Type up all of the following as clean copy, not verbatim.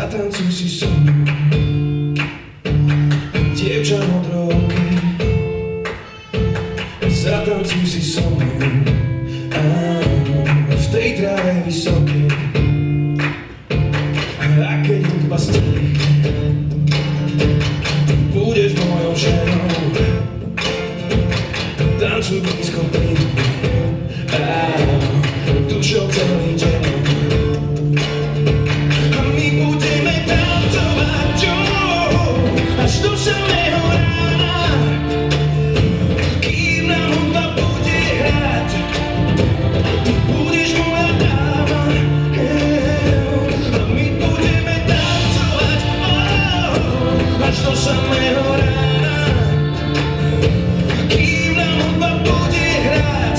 Zatancuj si so mnou, dievča modrooké. Zatancuj si so mnou, áno, v tej tráve vysokej. A keď hudba stihne, budeš mojou ženou. Tancuj blízko pri mne, áno, dušou celý deň. A my budeme tancovať až do samého rána, kým nám hudba bude hrať. Ty budeš moja dáma, a my budeme tancovať až do samého rána, kým nám hudba bude hrať.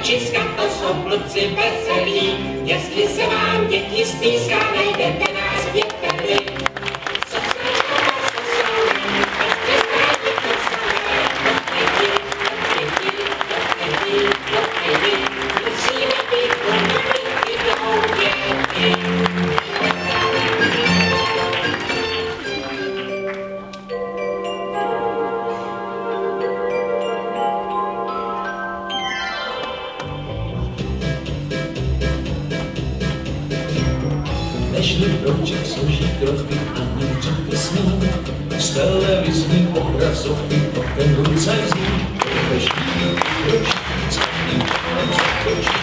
Čiska, to jsou kluci veselí, jestli se vám děti stýská, najdete nás v Větrli. Nežli brouček složí kroky a mířky smí, z televizní obrazovky oken rucaj zní, každý ročí, s každým pálem zakočí.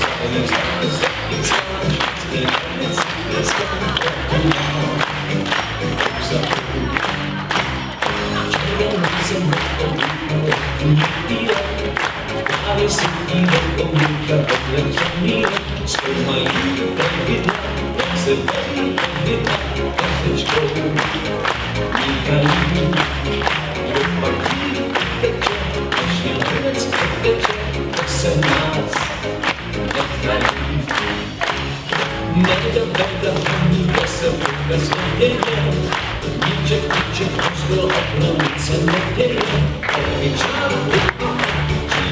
Záleží z nás, zachycáš, vždycky tanec, dneska červená jsem právě si dívat oblíka vedle přemíra, zkoumají pravidla, jak se dají pravidla, kafičkou míchají. Kdo pak ví, teče, až nakonec teče, tak se nás nechají. Nejda, míka se vůbec neděje, níček, pozdro a promice neděje, ale čáru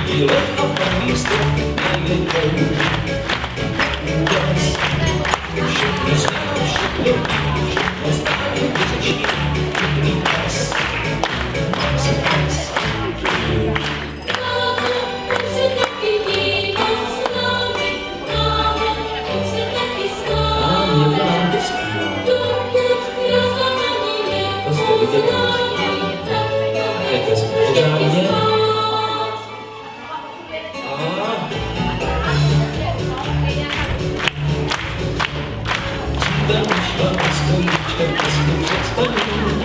díle a pravý strach najednou. Dnes všechno znám, všechno vím, všechno znám, vyřeší, pěkný pas. Pas. Mámo, pojď se taky dívat s námi, mámo, pojď se taky s námi. Dokud krása není nepoznáme, Jdete si pořádně. Vyšla a stojíčka těsně před spaním.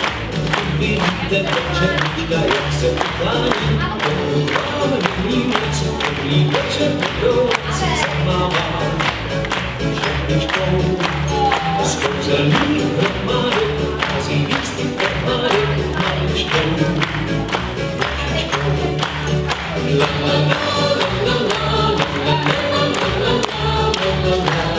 Vidíte večerníčka, jak se uklání. Pokud vám není moc, dobrý večer budoucí zamávám. Šepničkou z kouzelných hromádek hází víc pohádek maličkou. Ručičkou. La la la la la la la la la la la la.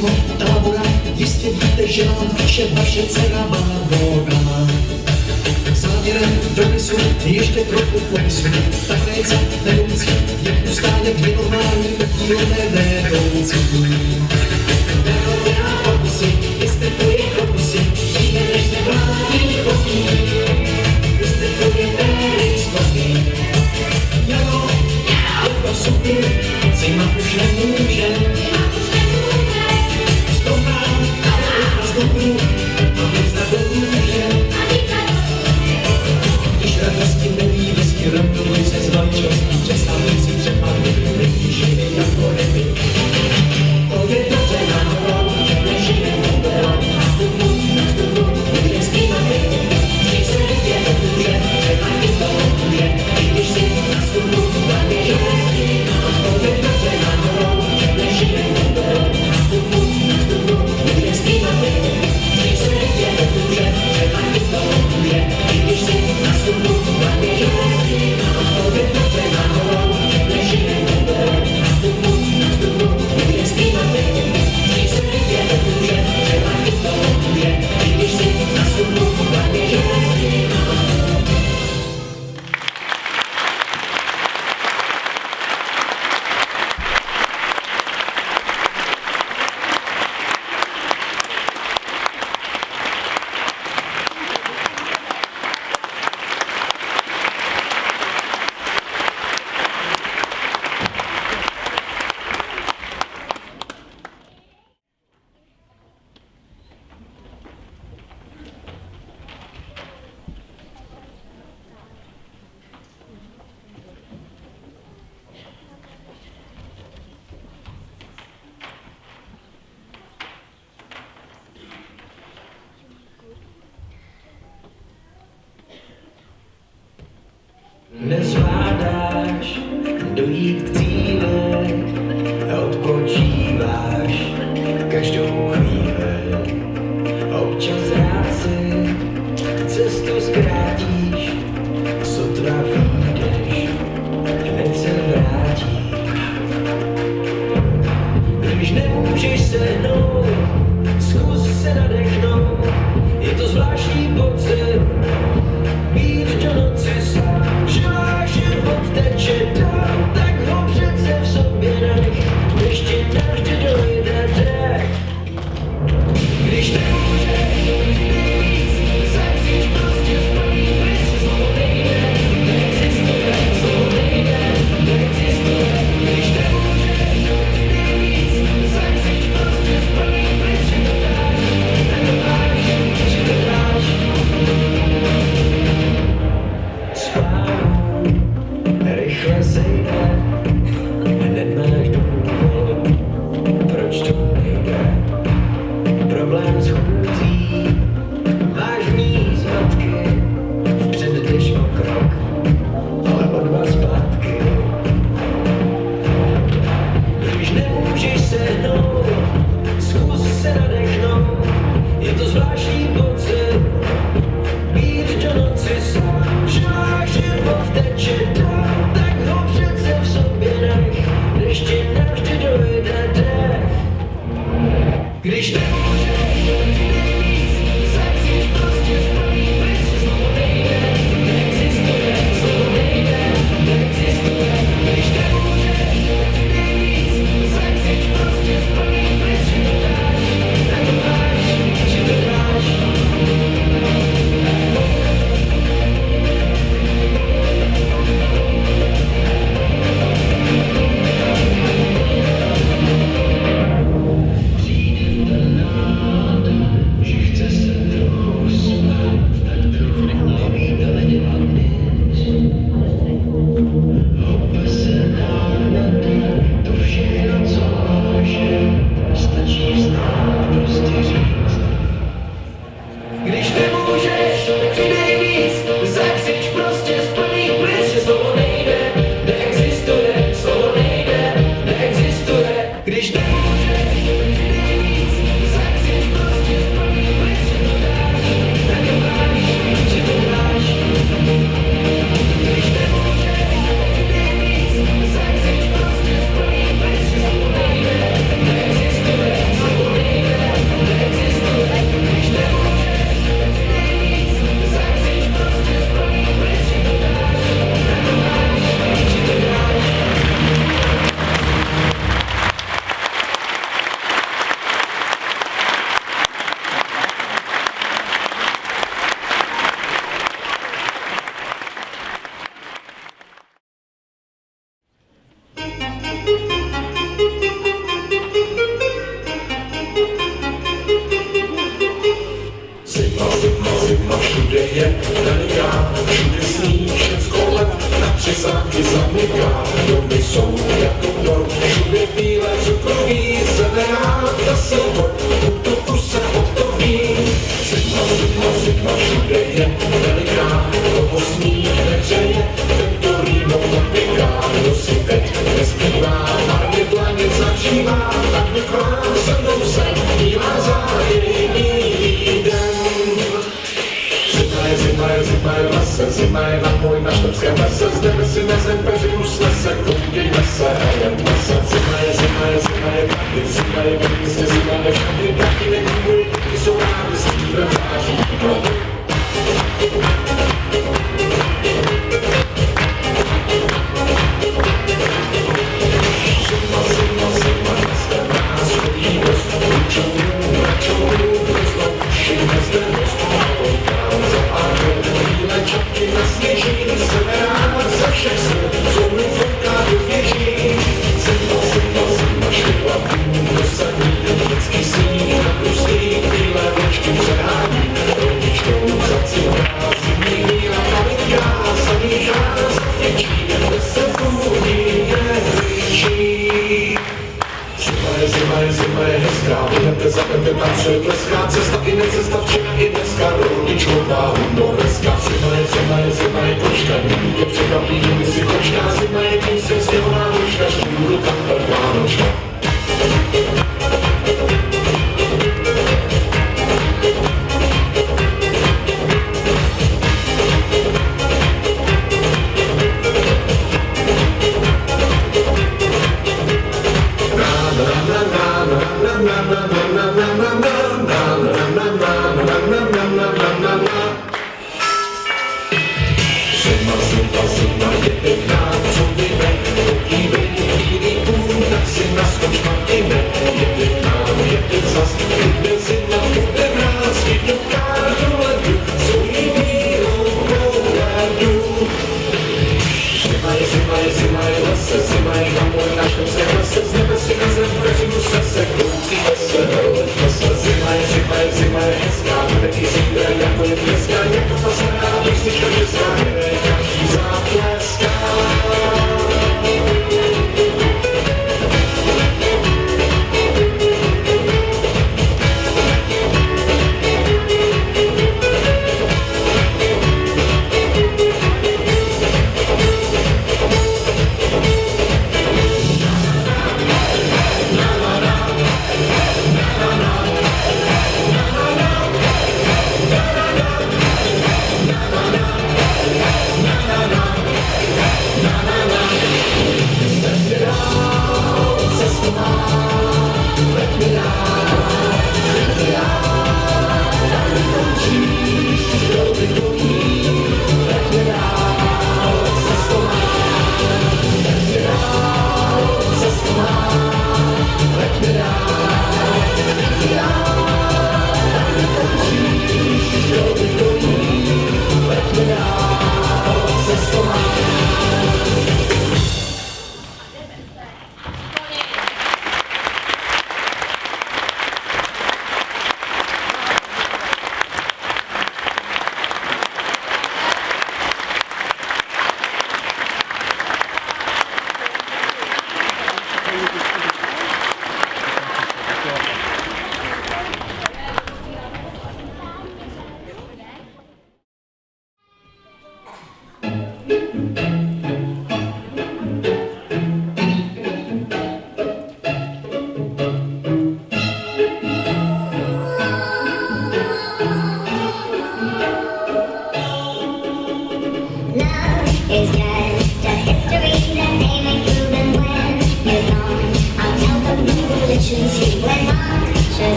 mimo tábora, jistě víte, že vám píše vaše dcera Barbora. Závěrem dopisu ještě trochu popisu, tak nejca vedoucí, jak ustále dvě normální dílné vedoucí. Vedoucí pokusy, vystupuje pokusy, dříve než se vládí chodí. Vystupuje téry stopy. Jaro, jako supy, zima už nemůže. Stopá, na vzduchu, a víc domůže. Když radosti neví, vždycky rovnou se z maličkostí, představující přepadly, nepíši jako ryby. To je dobře náhodou, nežije vůbec, může zpívat my, když se lidě nemůže, že ani to může, i když si na stupu hlavně železný. To je dobře náhodou, nežije vůbec, může zpívat my, když se lidě nemůže, že ani to může, i když si na stupu hlavně železný. To je dobře náhodou, nežije vůbec, může zpívat my, když se lidě nemůže, že ani to může, i když si na stupu hlavně železný. Nezvládáš dojít k cíle a odpočíváš každou chvíli. Občas rád si cestu zkrátíš, sotva vyjdeš, hned se vrátíš. Když nemůžeš sehnout, zkus se nadechnout, je to zvláštní pocit, být do noci sám, že máš jsou jako dor, všude bílé cukroví, severát zase hor, tu se hotoví. Zima, všude je veliká, koho sníh nehřeje, tento rýmo odpěká, kdo si teď nezbývá, marně dlaně zažívá, tak bych vám se mnou sem, bílá závěj, bílý den. Zima je v lese, zima je na boj na štrbském lese, zdeme si na zem peřinu snese, koukejme se, hrajeme se. Zima je tady, zima je v místě, zima nevšady, taky nefungují, ty jsou rádi s dívem září. Zima, dneska nás chodí dost, račou, znovu všimne zde dost, bílé čapky na sněží, severát za všech sil, zónu fouká do věží. Zima, švihla půl do sadní, dětský sníh na prustých, bílé vlečky přehání, rodičkou zaciká, zimní míla malinká, zamíchá, zavětší, kde se vůní nehlíčí. Zima je hezká, vydete za pete tam vše bleská, cesta i necesta včera i dneska, rodičková humoreska. Zima je kočka, nikdy tě překvapí, kdyby si kočka, zima je píseň, sněhová ručka, šťůru tam Vánočka. Zima je pěkná, co vyjde, podívej, bílý půl, tak si naskoč Martine. Jede k nám, jede zas, bude zima, bude mráz, vyťuká do ledu, svojí bílou pohledu. Zima je lese, zima je na můj našem lese, z nebe si na zem peřinu se koukejme se, hrlejme se. Zima je hezká, bude i zítra, jako je dneska, jako ta stará písnička česká, kde každý zatleská.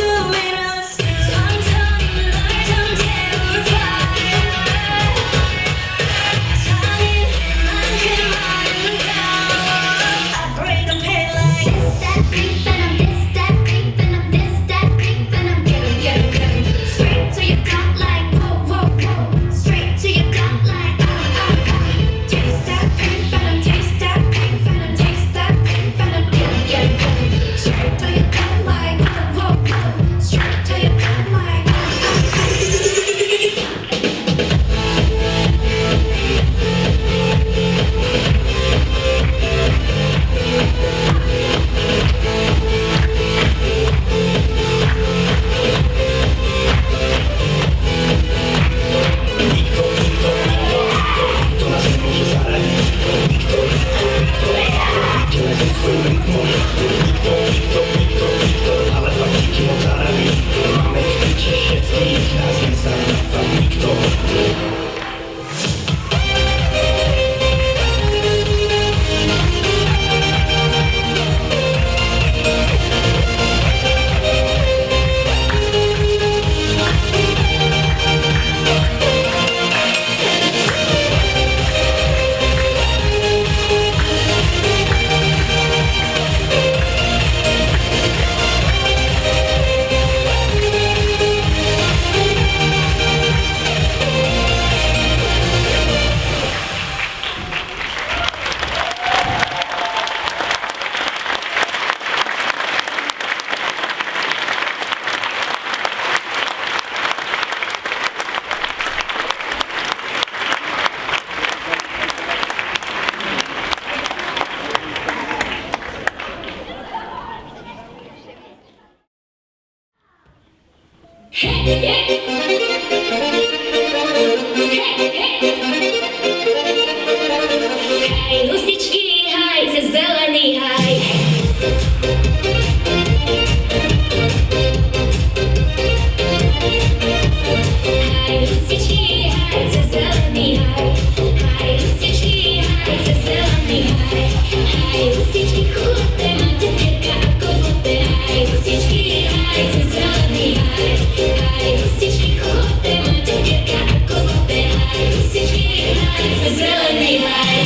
luminous. 천천히 날 잠재울 fire. 장인의 만큼 아름다워. I break a pain like this, that creep, and I'm this, that creep, and I'm this, that creep, and I'm getting straight to your gut like whoa, whoa, whoa. Straight to your gut like taste that creep, and I'm taste that creep, and I'm taste that creep, and I'm getting straight to your gut like whoa, whoa, whoa. Straight to your gut like Ale faktycznie mocarami mamy w picie świeckich nas nie zagrafa nikto. Hej, husičky, haj, cez zelený haj. Haj, husičky, haj, cez zelený haj. Haj, husičky, haj, cez zelený haj. Haj, husičky, chudé, máte pierka ako zlaté. Haj, husičky, haj, cez zelený haj. Haj, husičky, chudé, máte pierka ako zlaté. Haj, husičky, haj, cez zelený haj.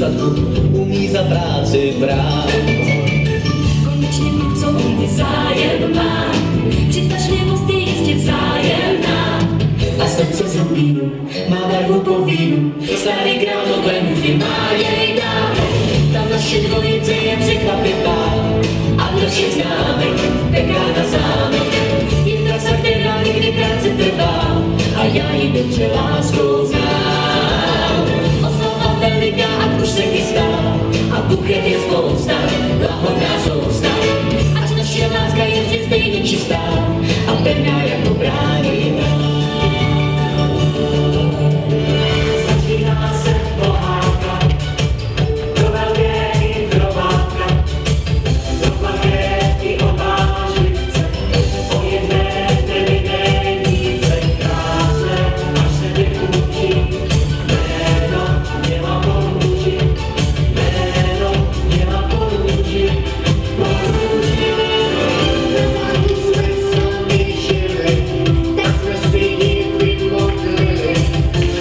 statku umí za práci brát. Konečně co mě zájem má, přitažlivost je jistě vzájemná. A srdce z rubínu má barvu po vínu, starý gramofon vždy má jej dál. Ta naše dvojice je překvapivá a do všech známek peká na zámek. Je trasa, která někdy krátce trvá a já ji dobře láskou znám. Oslava veliká a už se chystá a buchet je spousta, lahodná sousta. Ať naše láska je vždy stejně čistá a pevná jako brání. Začíná se pohádka, do velké i drobátka, do plaké i odvážlice, o jedné nevinné dívce krásné, až se vychůčí, jméno měla porůži, jméno měla porůži, porůži. Když jsme sami žili, tak jsme si ji vymodlili.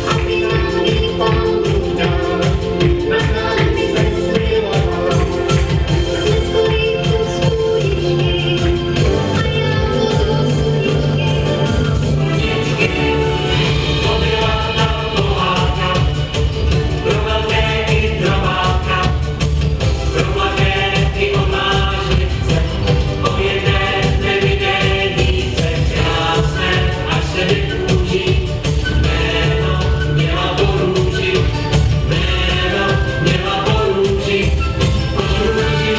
A finální pouta na námi se slivovala. Jsme skvělí sluníčky a já budu sluníčky. To byla ta pohádka, pro velké i drobátka, pro plaké i odvážlice, o jedné nevinné dívce krásné, až se vychůčí, jméno měla porůži, jméno měla porůži, porůži.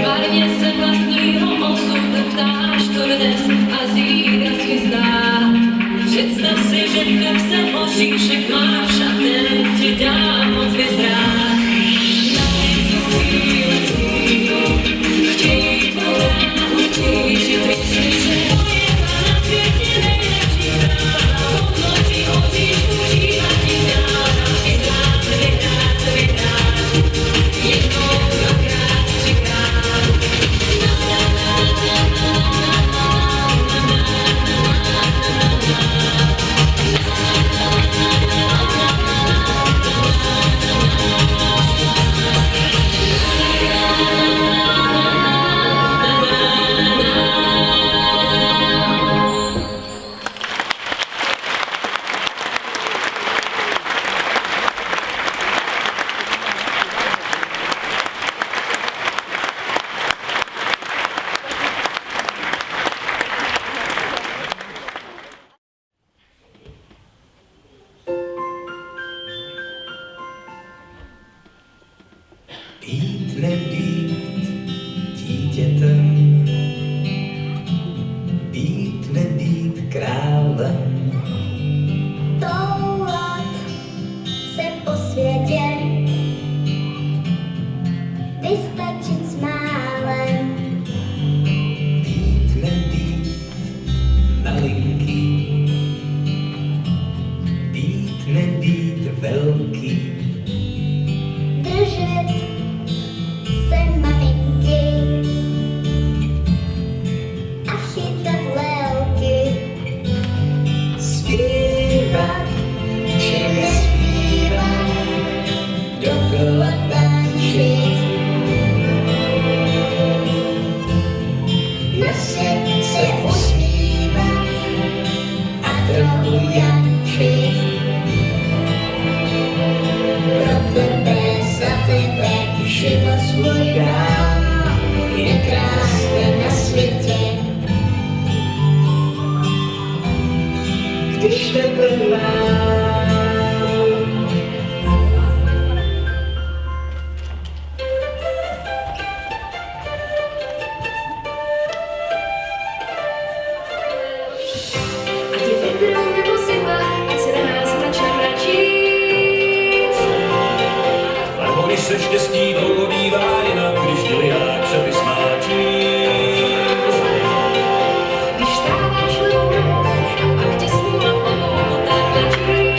Marně se vlastního osudu ptáš, co dnes a zítra schystá. Představ si, že v kapse oříšek máš a ten ti dá moc vyzrát. Na něco síle tvýho chtějí tvou ránu stížit, vyšli, že pojeba na světě nejlepší zpráva. Odloží oříšku žíva ti dána, vyhrát, vyhrát, vyhrát. Jednou, dvakrát, třikrát. Být nebýt dítětem, být nebýt králem. Toulat se po světě, vystačit s málem. Být nebýt malinký, být nebýt velký. Držet se maminky a chytat lelky. Zpívat či Nespívat, dokola tančit. Nosit se usmívat a trochu jančit. Pro tebe, za tebe, život svůj dám, je krásný na světě. když tebe mám. Ať je vedro nebo zima, ať se na nás mračna mračí. Nebo když se štěstí dlouho bývá jinak, když ti lidák se vysmáčí. Když stáváš dlouho, a pak tě smůla v obou tak tlačí.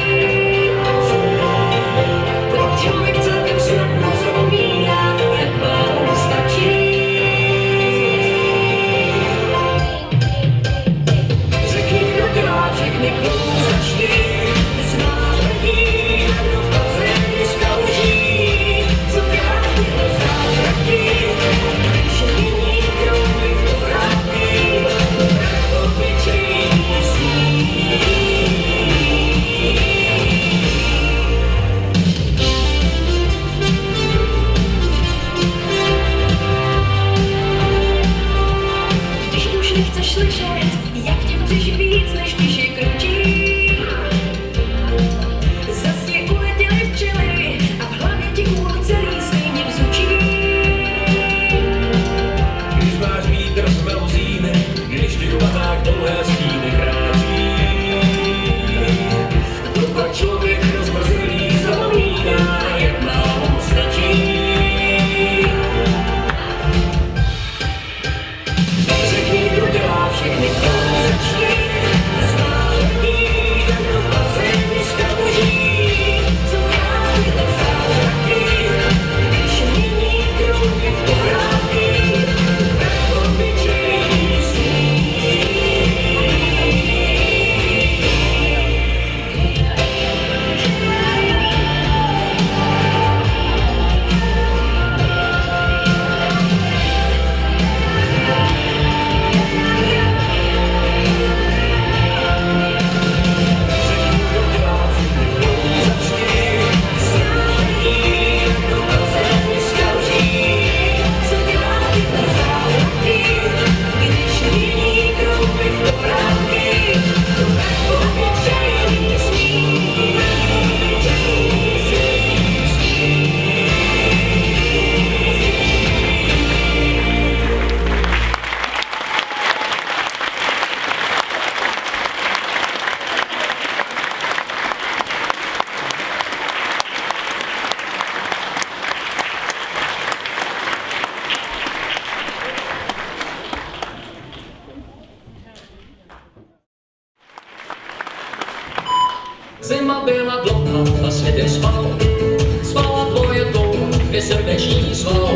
zval,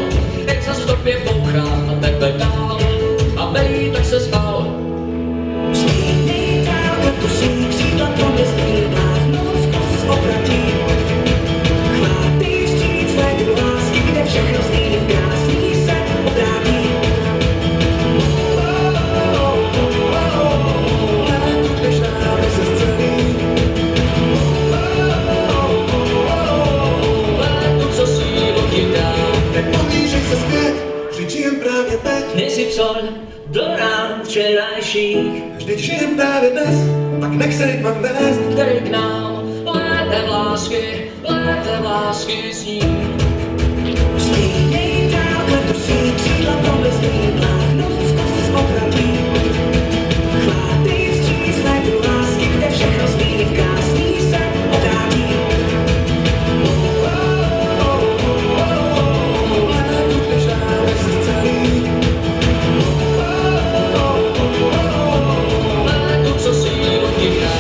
jak za stopě bouchá a tebe dál. A Belý tak se zbal. Stejnej dál, tu si křídla pomyslí, vládnout zkus obratí. Chvápej vstříc létu lásky, kde všechno stejně v krásný se obrátí. Létu dešáme se zcelí. Létu, co sílu ti dá. Podížej se zpět, přičijem právě teď. Nejsi psal do rán včerajších, Vždyť žijem právě dnes, tak nech se mám vést. který k nám létem lásky zní. Stejnej dál, tu si křídla pomyslí, vládnout zkus obratí. Chvápej vstříc létu lásky, kde všechno stejně v krásný se obrátí. Létu dešáme se zcelí. Létu, co sílu ti dá.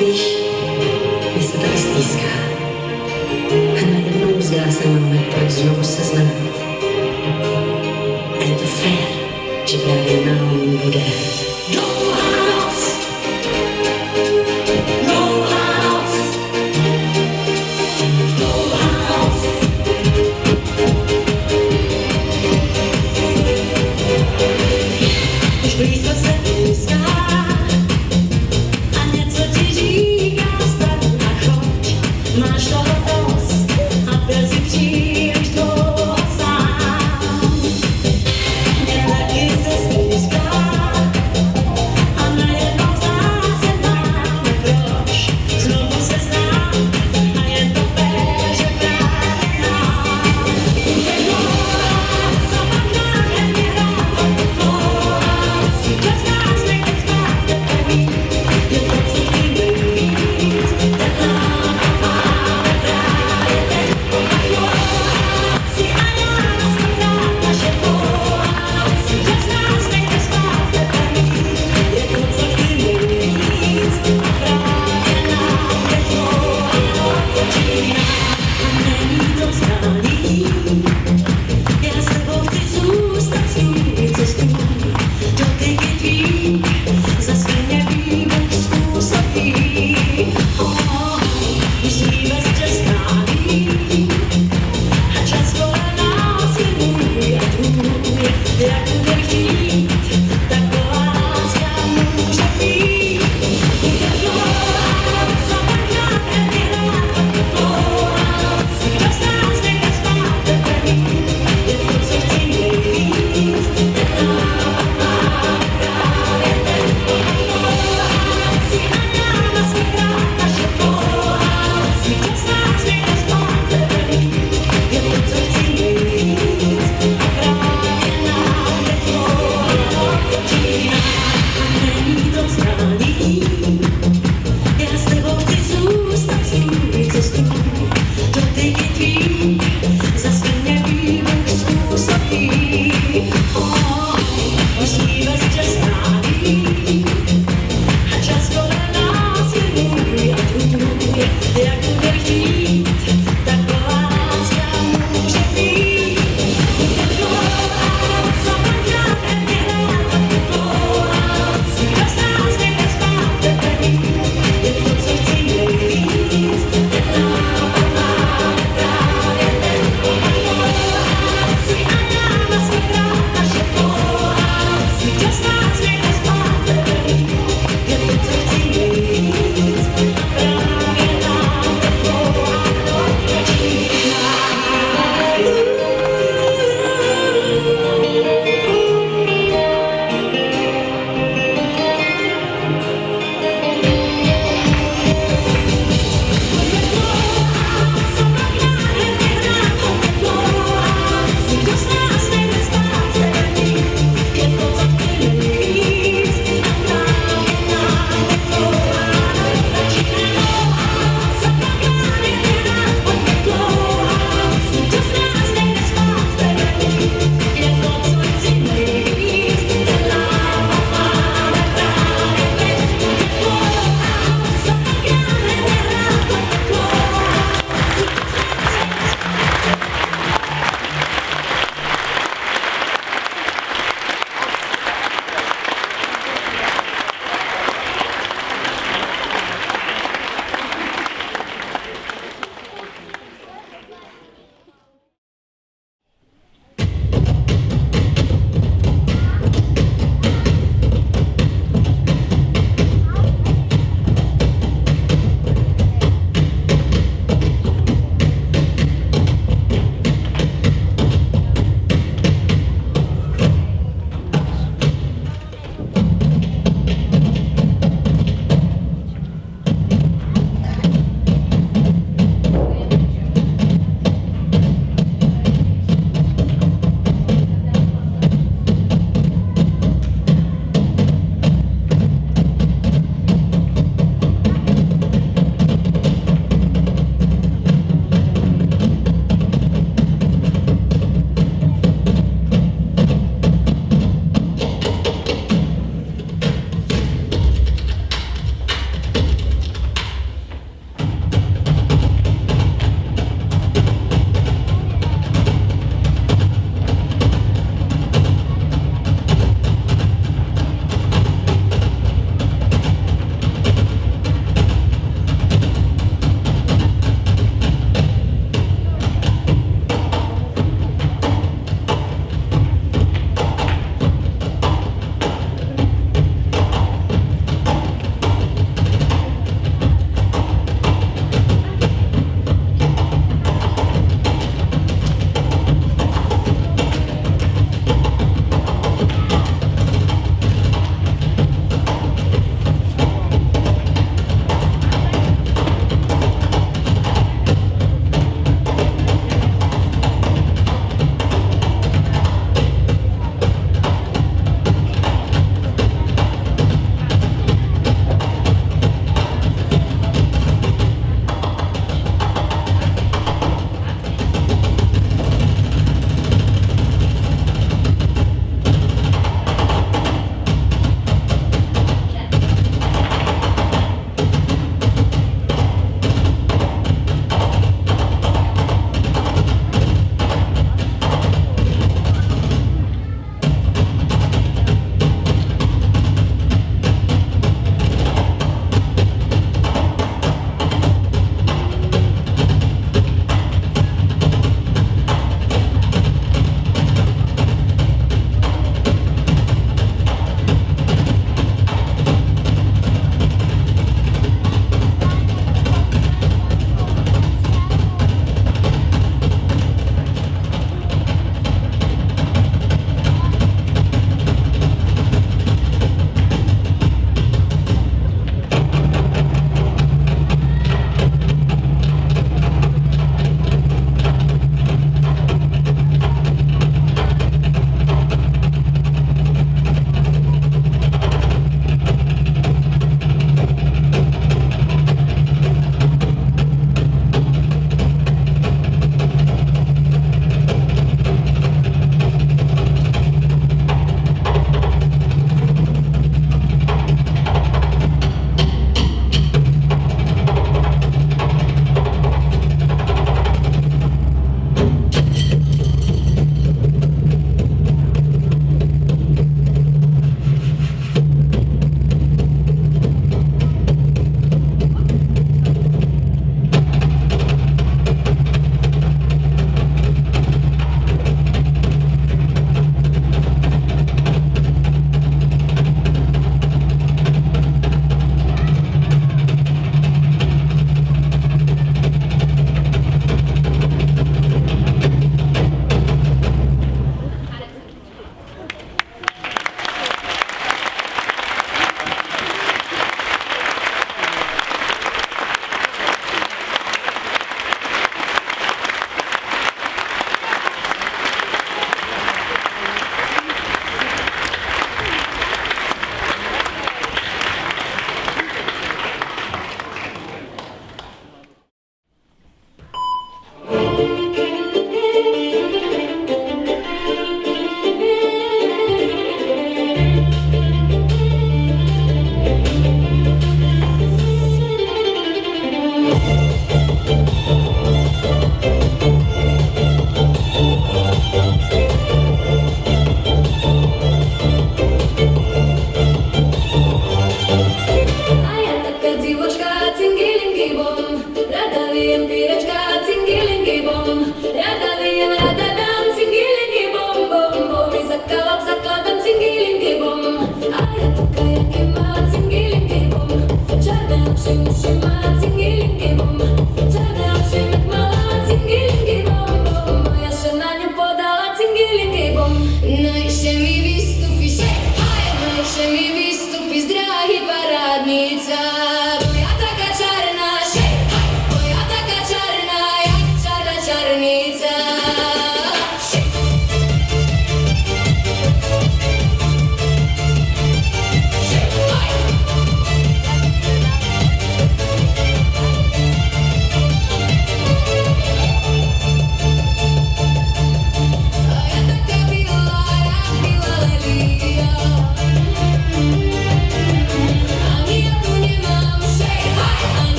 Víš, my se tady stýská. A najednou zdá se máme proč znovu se znát. A je to fér, že právě nám bude dlouhá noc. Dlouhá noc. Dlouhá noc. Už blízko se blízká. Máš toho dost a byl si příliš dlouho sám. Mě taky se stýská.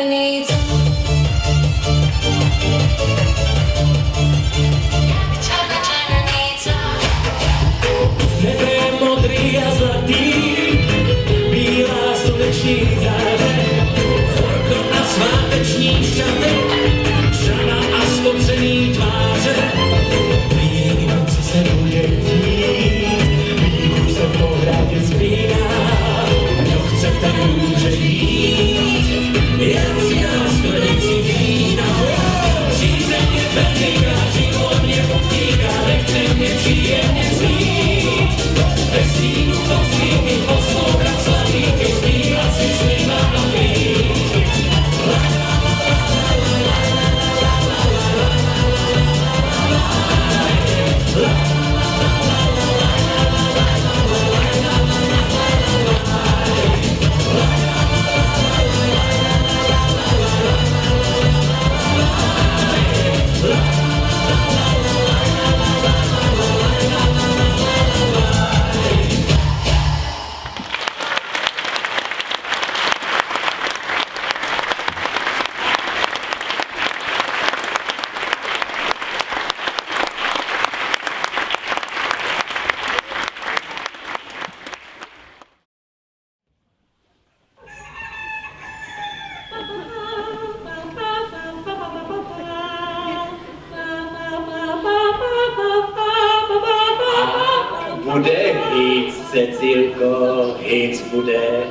červený, co? Červený, co? Nebe je modrý a zlatý, bílá sluneční záře, horko a sváteční šaty, žana a spotřený tváře. Vím, co se bude dít, vím, už se v pohradě zpívá, kdo chce, ten může jít, jen si dá sklenici vína. Přízemě pevný kráčí, od mě utíká, nechce mě příjemně znít. Bez stínu posvíky, poslouchat slavíky, zpívat si s nima a pít. Bude víc, Cecilko, víc bude.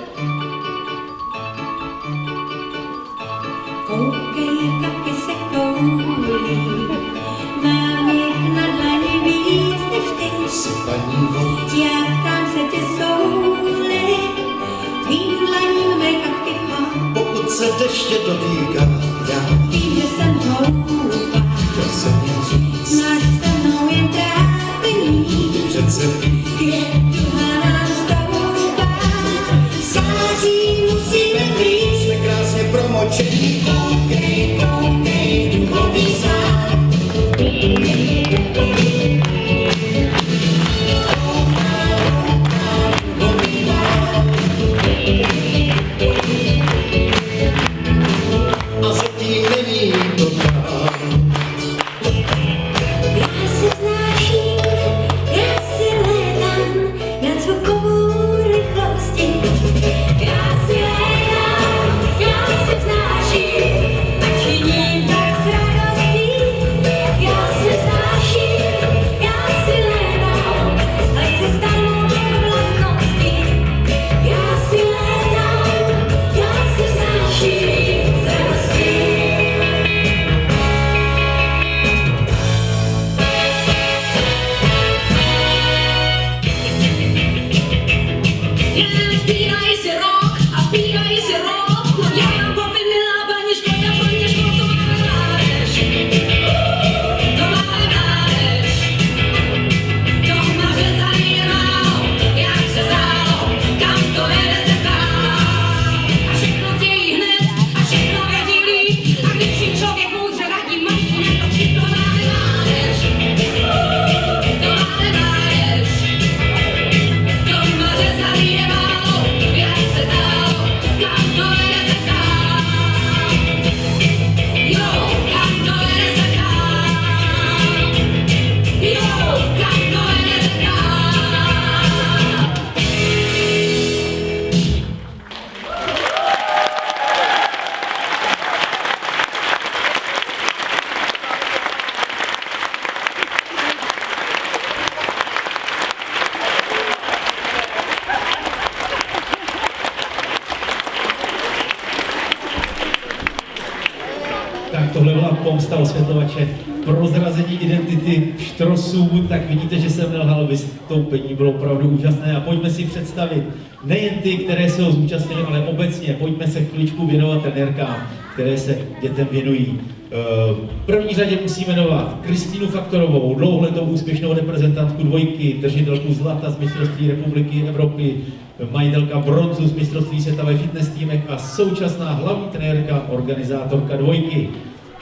Koukej, kapky se koulí, mám jich na dlani víc než ty. Paní vod, Jak tam se tě souli, tvým dlaním mé kapky má. pokud se deště dotýká, já Vím, že jsem hloupá, chtěl jsem jen říct, máš se mnou jen trápení. přece Je duha nám stoupá, sází musíme blíž. jsme krásně promočení. Koukej, koukej, duchový sád. A zatím není to tak. Já se vznáším, já si létám nad zvukovou rychlostí. Já si létám, já se vznáším a činím tak s radostí. Já se vznáším, já si létám, ať se stanou mé vlastnosti. Já si létám, já se vznáším s radostí. Zpívají si rock a zpívají si rock, no já mám povinila baničko, já baničko, to máme mládež. To máme mládež. To má řezaný je málo, jak se zdálo, kam to vede se dál. A všechno chtějí hned, a všechno vědí líp, a když jim člověk moudře radí, mají netočit, to máme mládež. To máme mládež. To má řezaný je málo, jak se zdálo, kam to vede se dál. Jo, kam to vede se dál. Jo, kam to vede se dál. Tak tohle byla pomsta osvětlovače, prozrazení identity Štrosů, tak vidíte, že jsem nelhal, vystoupení bylo opravdu úžasné a pojďme si představit nejen ty, které se ho zúčastnili, ale obecně, pojďme se chviličku věnovat trenérkám, které se dětem věnují. V první řadě musíme jmenovat Kristýnu Faktorovou, dlouholetou úspěšnou reprezentantku dvojky, držitelku zlata z mistrovství republiky Evropy, majitelka bronzu z mistrovství světa ve fitness týmech a současná hlavní trenérka, organizátorka dvojky.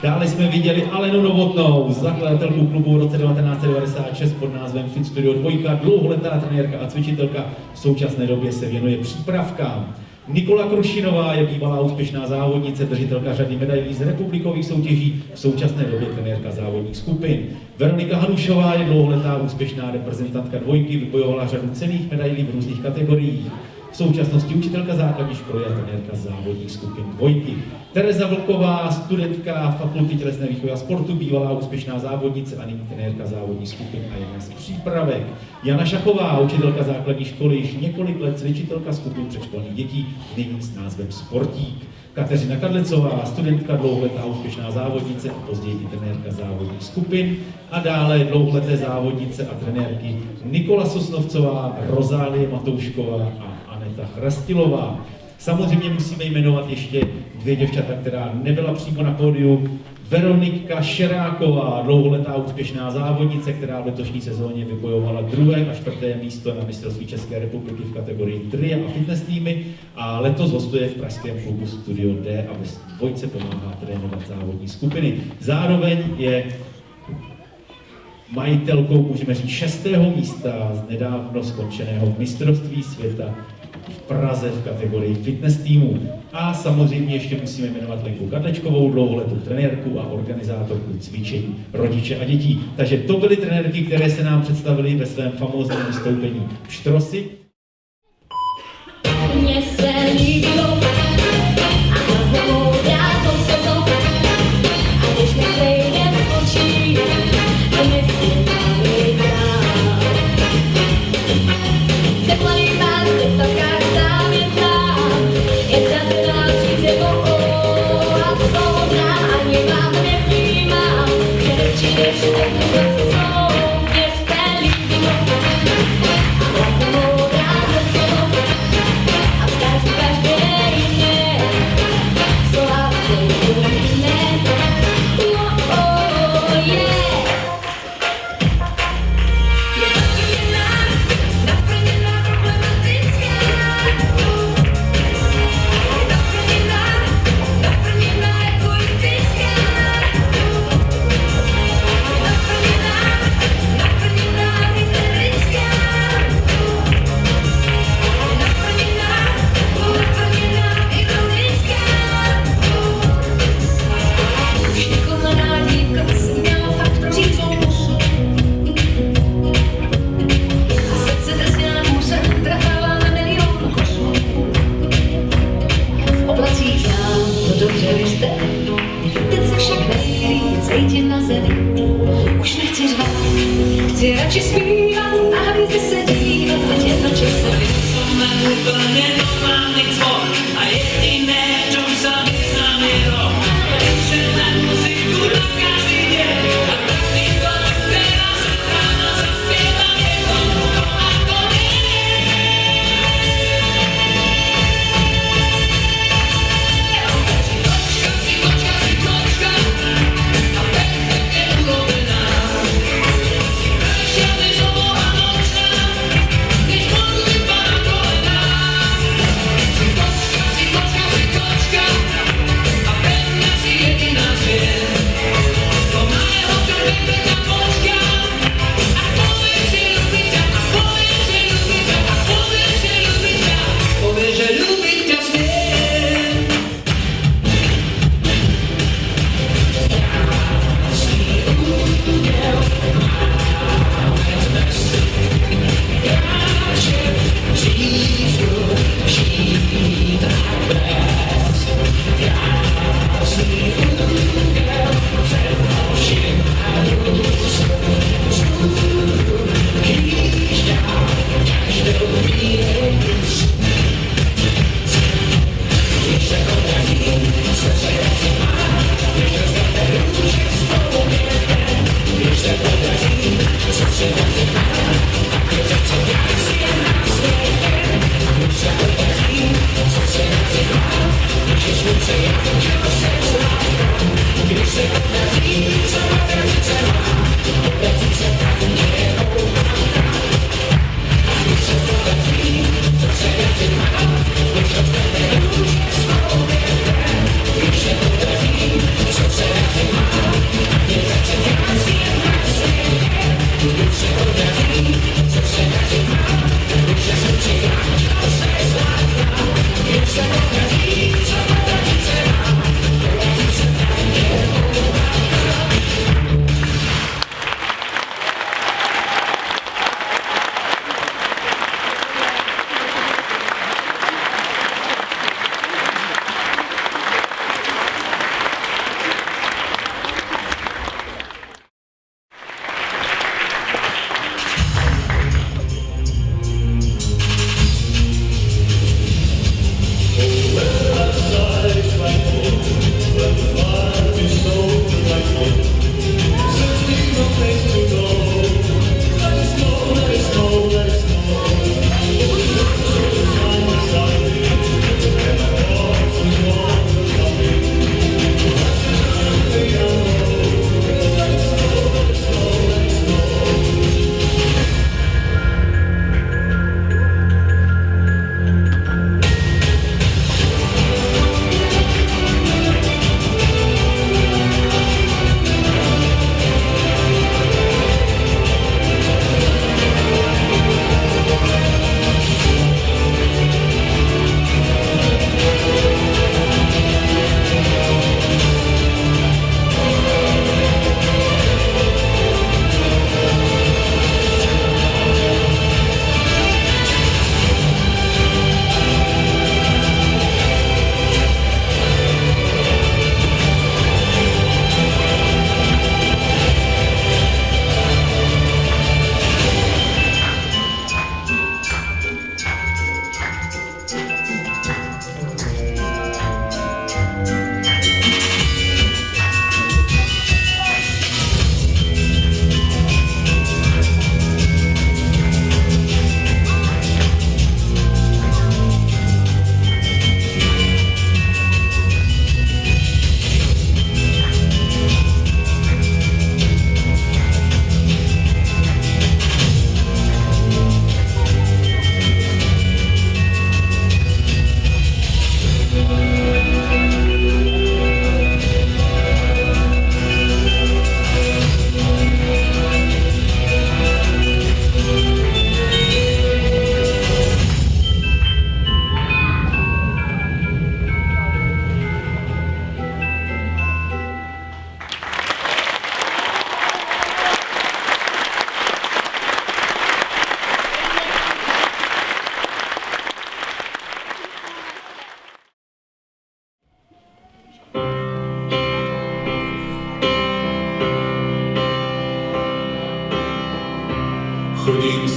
Dále jsme viděli Alenu Novotnou, zakladatelku klubu v roce 1996 pod názvem Fit Studio 2, dlouholetá trenérka a cvičitelka, v současné době se věnuje přípravkám. Nikola Krušinová je bývalá úspěšná závodnice, držitelka řady medailí z republikových soutěží, v současné době trenérka závodních skupin. Veronika Hanušová je dlouholetá úspěšná reprezentantka dvojky, vybojovala řadu cenných medailí v různých kategoriích. V současnosti učitelka základní školy a trenérka závodních skupin dvojky. Tereza Vlková, studentka Fakulty tělesné výchovy a sportu, bývalá úspěšná závodnice a nyní trenérka závodních skupin a jedna z přípravek. Jana Šachová, učitelka základní školy, již několik let cvičitelka skupin předškolních dětí, nyní s názvem Sportík. Kateřina Kadlecová, studentka, dlouholetá úspěšná závodnice a později i trenérka závodních skupin. A dále dlouholeté závodnice a trenérky Nikola Sosnovcová, Rozálie Matoušková a Aneta Chrastilová. Samozřejmě musíme jmenovat ještě dvě děvčata, která nebyla přímo na pódiu. Veronika Šeráková, dlouholetá úspěšná závodnice, která v letošní sezóně vybojovala 2. a 4. místo na mistrovství České republiky v kategorii tria a fitness týmy a letos hostuje v pražském klubu Studio D a ve dvojce pomáhá trénovat závodní skupiny. Zároveň je majitelkou, můžeme říct, 6. místa z nedávno skončeného mistrovství světa v Praze v kategorii fitness týmu. A samozřejmě ještě musíme jmenovat Lenku Kadlečkovou, dlouholetou trenérku a organizátorku cvičení rodiče a dětí. Takže to byly trenérky, které se nám představily ve svém famózním vystoupení v Štrosi. Mně se líbilo a hlavou drátou se to a když mi vejde z očí a myslím máme dál. Teplej pán, v stavkách sám je sám, je zazná říct jako a svobodná, ani vám nevnímám, že nepřijdeš všechno jsou, mně se líbilo a hlavou drátou se to a vzkážu každé jiné, co láskou jiné. Je naplněná problematická, naplněná egoistická, naplněná hysterická, naplněná ironická. Už jako mladá dívka jsem měla fakt prořízlou pusu a srdce drsně na kůse trhává na milion kusů. V oblacích znám, to dobře víte, teď se však nejlíp cítím na zemi. Už nechci řvát, chci radši zpívat a hvězdy se dívat, ať jedno časem. Máme úplně normální zvon a jediné, čem se vyznám je rok. Přijde muziku na každý den a každý den, která se ráno zaspěvá jednomu a konec. Si kočka a perfektně ulovená. Ještě než oboha nočná, když modu vypadá kolená. Si kočka a pevně si jediná žije. To má jeho člověka počká a pově, že ľubí ťa, a pově, že ľubí ťa, a pově, že ľubí ťa, pově, že ľubí ťa smie.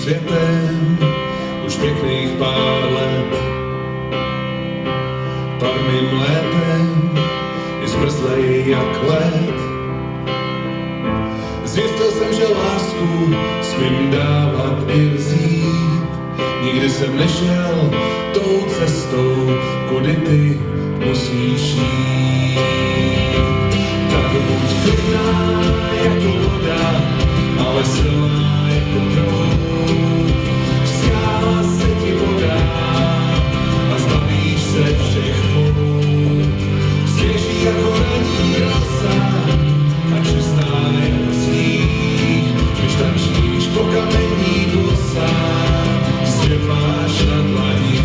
světem už pěkných pár let. Parným létem je zmrzlej jak led. Zjistil jsem, že lásku smím dávat i vzít. Nikdy jsem nešel tou cestou, kudy ty musíš jít. Tak buď klidná jako voda, ale silná jako proud. Skála se ti voda a zbavíš se všech mout. Svěží jako ranní rosa a čistá jako sníh. Když tančíš po kamení bosa, svět máš na dlaní.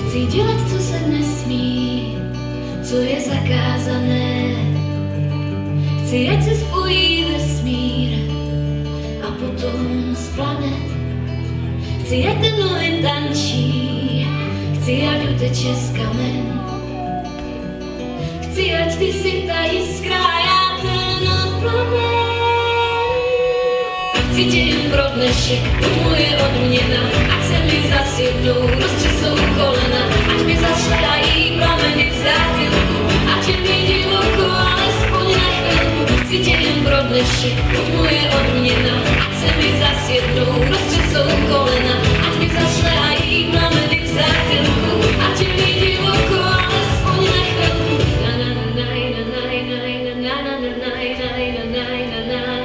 Chci dělat, co se nesmí, co je zakázané. Chci, ať se spojí vesmír a potom splane. Chci, ať ten mlyn tančí, chci, ať uteče z kamen. Chci, ať ty si ta jiskra a já ten plamen. Chci tě jen pro dnešek, buď moje odměna, ať se mi zas jednou roztřesou kolena, ať mi zašlehají plameny v zátilku, ať je mi divoko, alespoň na chvilku. Chci tě jen pro dnešek, buď moje odměna, ať se mi zas jednou roztřesou kolena, ať mi zašlehají plameny v zátilku, ať je mi divoko, alespoň na chvilku. Na na na na na na na na na na na na na na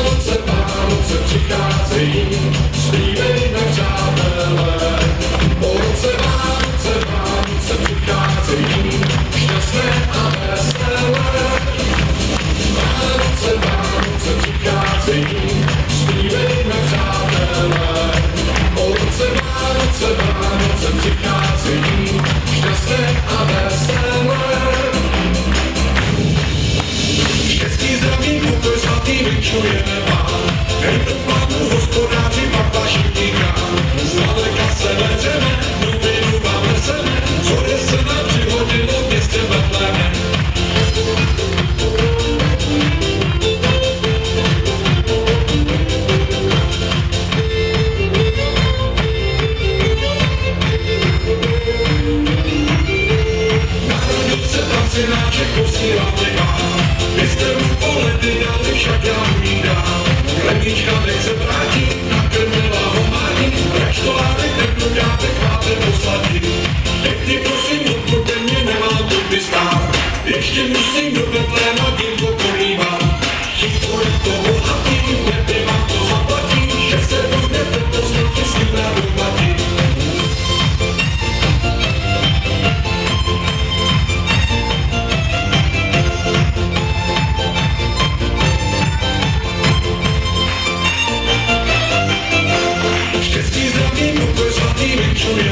Vánoce přicházejí, zpívejme přátelé. Vánoce přicházejí, šťastné a veselé. Vánoce přicházejí, zpívejme přátelé. Vánoce přicházejí, šťastné a veselé. Štěstí, zdraví, pokoj, svatý vyčujeme vám. Jen do pánu hospodáři, pak vaši díka. čo je